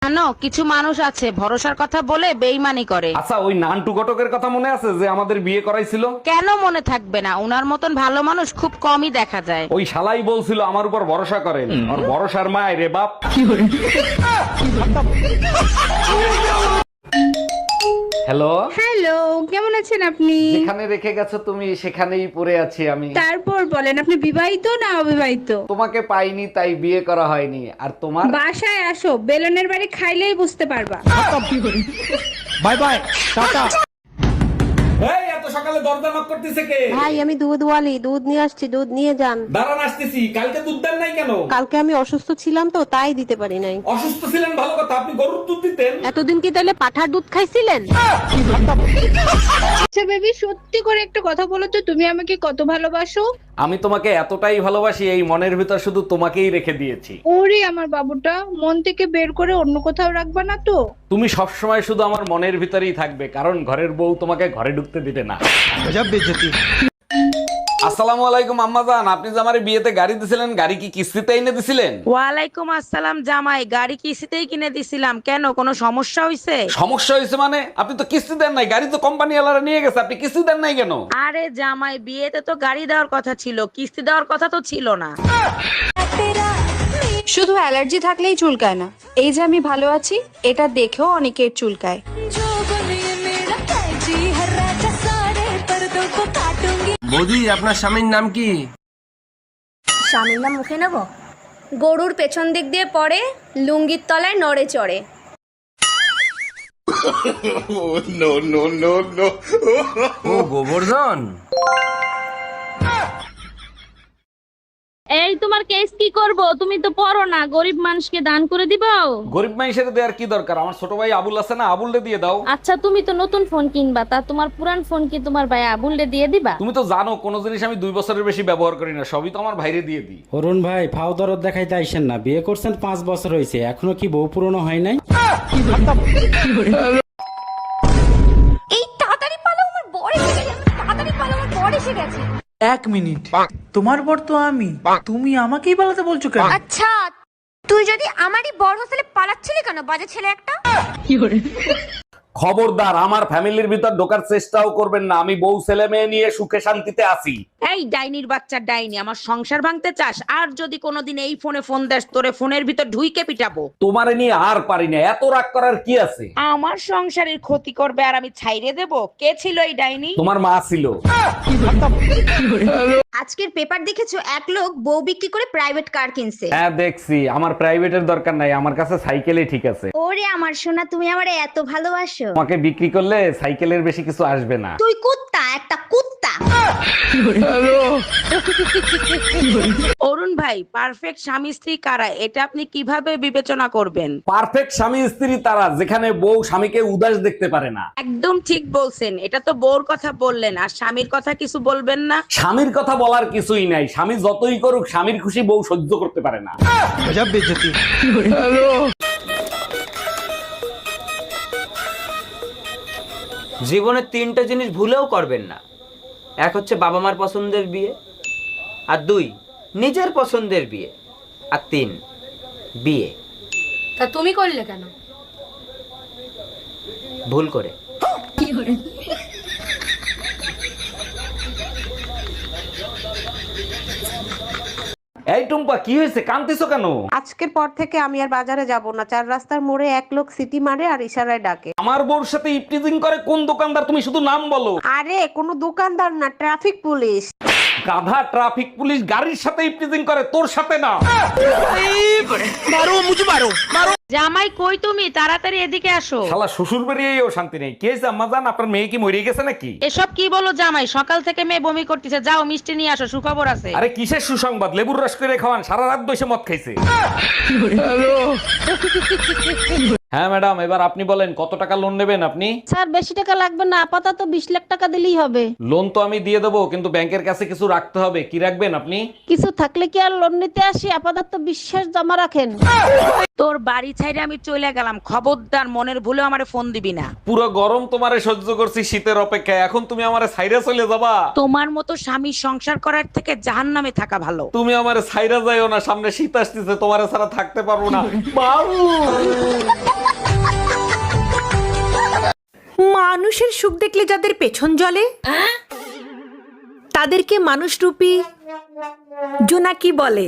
জানো কিছু মানুষ আছে ভরসার কথা বলে বেইমানি করে। আচ্ছা, ওই নান্টু ঘটকের কথা মনে আছে যে আমাদের বিয়ে করাইছিল? কেন মনে থাকবে না, উনার মতন ভালো মানুষ খুব কমই দেখা যায়। ওই শালাই বলছিল আমার উপর ভরসা করেন, আর ভরসার মায় রে বাপ। হ্যালো হ্যালো, কেমন আছেন আপনি? যেখানে রেখে গেছো তুমি সেখানেই পড়ে আছি আমি। তারপর বলেন, আপনি বিবাহিত না অবিবাহিত? তোমাকে পাইনি তাই বিয়ে করা হয়নি। আর তোমার? বাসায় আসো, বেলনের বাড়ি খাইলেই বুঝতে পারবা। Bye bye, tata. এই এত সকালে দরজা নক করতেছে কে? ভাই আমি দুধওয়ালি, দুধ নিয়ে আসছি, দুধ নিয়ে যান। দাঁড়ান আসতেছি। কালকে দুধ দেন নাই কেন? কালকে আমি অসুস্থ ছিলাম তো তাই দিতে পারি নাই। অসুস্থ ছিলেন ভালো কথা, আপনি গরুর দুধ দিতেন। এতদিন কি তাহলে পাঠার দুধ খাইছিলেন? আচ্ছা বেবি, সত্যি করে একটা কথা বলো তো, তুমি আমাকে কত ভালোবাসো? আমি তোমাকে এতটাই ভালোবাসি এই মনের ভিতর শুধু তোমাকেই রেখে দিয়েছি। ওরে আমার বাবুটা, মন থেকে বের করে অন্য কোথাও রাখবা না তো? তুমি সবসময় শুধু আমার মনের ভিতরেই থাকবে, কারণ ঘরের বউ তোমাকে ঘরে ঢুকতে দিবে না। গজব বেইজ্জতি। আসসালামু আলাইকুম আম্মাজান, আপনি যে আমার বিয়েতে গাড়ি দিছিলেন, গাড়ি কি কিস্তিতে এনে দিছিলেন? ওয়ালাইকুম আসসালাম জামাই, গাড়ি কিস্তিতেই কিনে দিছিলাম। কেন কোনো সমস্যা হয়েছে? সমস্যা হয়েছে মানে? আপনি তো কিস্তি দেন নাই, গাড়ি তো কোম্পানি ওয়ালারা নিয়ে গেছে, আপনি কিস্তি দেন নাই কেন? আরে জামাই, বিয়েতে তো গাড়ি দেওয়ার কথা ছিল, কিস্তি দেওয়ার কথা তো ছিল না। শুধু অ্যালার্জি থাকলেই চুলকায় না, এই যে আমি ভালো আছি এটা দেখেও অনেকের চুলকায়। বৌদি, আপনার স্বামীর নাম কি? স্বামীর নাম মুখে নেব? গরুর পেছন দিক দিয়ে পড়ে, লুঙ্গির তলায় নড়ে চড়ে। ও গোবর্ধন। এই তোমার কেস কি করব? তুমি তো পড়ো না, গরিব মানুষকে দান করে দিবাও। গরিব মানুষের দেওয়ার কি দরকার? আমার ছোট ভাই আবুল আছে না, আবুলরে দিয়ে দাও। আচ্ছা তুমি তো নতুন ফোন কিনবা, তা তোমার পুরান ফোন কি তোমার ভাই আবুলরে দিয়ে দিবা? তুমি তো জানো কোনো জিনিস আমি 2 বছরের বেশি ব্যবহার করি না, সবই তো আমার ভাইরে দিয়ে দিই। অরুণ ভাই, ফাও দরদ দেখাইতে আইসেন না। বিয়ে করছেন 5 বছর হয়েছে, এখনো কি বউ পুরনো হয় নাই? এই তাড়াতাড়ি পালাও, আমার বর এসে গেছে। তাড়াতাড়ি পালাও, আমার বর এসে গেছে। 1 মিনিট, তোমার বর তো আমি, তুমি আমাকেই পালাতে বলছো কেন? আচ্ছা, তুই যদি আমারই বর হোস্টেলে পালাচ্ছিলি কেন, বাজে ছেলে একটা? খবরদার আমার ফ্যামিলির ভিতর ঢোকার চেষ্টাও করবেন না, আমি বউ ছেলে মেয়ে নিয়ে সুখে শান্তিতে আছি। এই ডাইনির বাচ্চা ডাইনি, আমার সংসার ভাঙতে চাস? আর যদি কোনোদিন এই ফোনে ফোন দেস, তোরে ফোনের ভিতর ঢুইকে পিটাবো। তোমারে নিয়ে আর পারি না, এত রাগ করার কি আছে? আমার সংসারের ক্ষতি করবে আর আমি ছাইরে দেব? কে ছিল এই ডাইনি? তোমার মা ছিল। আজকের পেপার দেখেছো, এক লোক বউ বিক্রি করে প্রাইভেট কার কিনছে। হ্যাঁ দেখছি, আমার প্রাইভেটের দরকার নাই, আমার কাছে সাইকেলই ঠিক আছে। ওরে আমার সোনা, তুমি আমারে এত ভালোবাসো। তোমাকে বিক্রি করলে সাইকেলের বেশি কিছু আসবে না। তুই কুত্তা, একটা কুত্তা। অরুণ ভাই, পারফেক্ট স্বামী স্ত্রী কারা, এটা আপনি কিভাবে বিবেচনা করবেন? পারফেক্ট স্বামী স্ত্রী তারা যেখানে বউ স্বামীকে উদাস দেখতে পারে না। একদম ঠিক বলছেন। এটা তো বউর কথা বললেন, আর স্বামীর কথা কিছু বলবেন না? স্বামীর কথা বলার কিছুই নাই, স্বামী যতই করুক স্বামীর খুশি বউ সহ্য করতে পারে না। গজব বেইজ্জতি। জীবনে 3টা জিনিস ভুলেও করবেন না। 1 হচ্ছে বাবা মার পছন্দের বিয়ে, আর 2 নিজের পছন্দের বিয়ে, আর 3 বিয়ে। তা তুমি করলে কেন? ভুল করে। এই টুম্পা, কি হয়েছে, কাঁদতেছো কেন? আজকের পর থেকে আমি আর বাজারে যাব না। 4 রাস্তার মোড়ে এক লোক সিটি মারে আর ইশারায় ডাকে। আমার বউর সাথে ইপটিজিং করে কোন দোকানদার? তুমি শুধু নাম বলো। আরে কোনো দোকানদার না, ট্রাফিক পুলিশ। গাধা, ট্রাফিক পুলিশ গাড়ির সাথে ইপটিজিং করে, তোর সাথে না। জামাই কই তুমি? তাড়াতাড়ি এদিকে আসো। শালা শ্বশুর বেরিয়েও শান্তি নেই। কে জাম্মা জান, আপনার মেয়ে কি মরে গেছে নাকি? এসব কি বলো জামাই? সকাল থেকে মেয়ে বমি করতেছে, যাও মিষ্টি নিয়ে আসো, সুখবর আছে। আরে কিসের সুসংবাদ? লেবুর রস করে খাওয়ান, সারা রাত বসে মদ খাইছে। হ্যাঁ ম্যাডাম, এবার আপনি বলেন কত টাকা লোন নেবেন আপনি? স্যার বেশি টাকা লাগবে না, আপাতত 20 লাখ টাকা দিলেই হবে। লোন তো আমি দিয়ে দেবো, কিন্তু ব্যাংকের কাছে কিছু রাখতে হবে। কি রাখবেন আপনি? কিছু থাকলে কি আর লোন নিতে আসি? আপাতত বিশ্বাস জমা রাখেন। তোর বাড়ি ছাইরে আমি চলে গেলাম, খবরদার মনের ভুলে আমারে ফোন দিবি না। পুরো গরম তোমারে সহ্য করছি শীতের অপেক্ষায়, এখন তুমি আমারে ছাইরা চলে যাবা? তোমার মতো স্বামী সংসার করার থেকে জাহান্নামে থাকা ভালো। তুমি আমারে ছাইরা যাইও না, সামনে শীত আসতেছে, তোমারে ছাড়া থাকতে পারবো না। বাবু মানুষের সুখ দেখলে যাদের পেছন জ্বলে তাদেরকে মানুষরূপী জোনাকি বলে।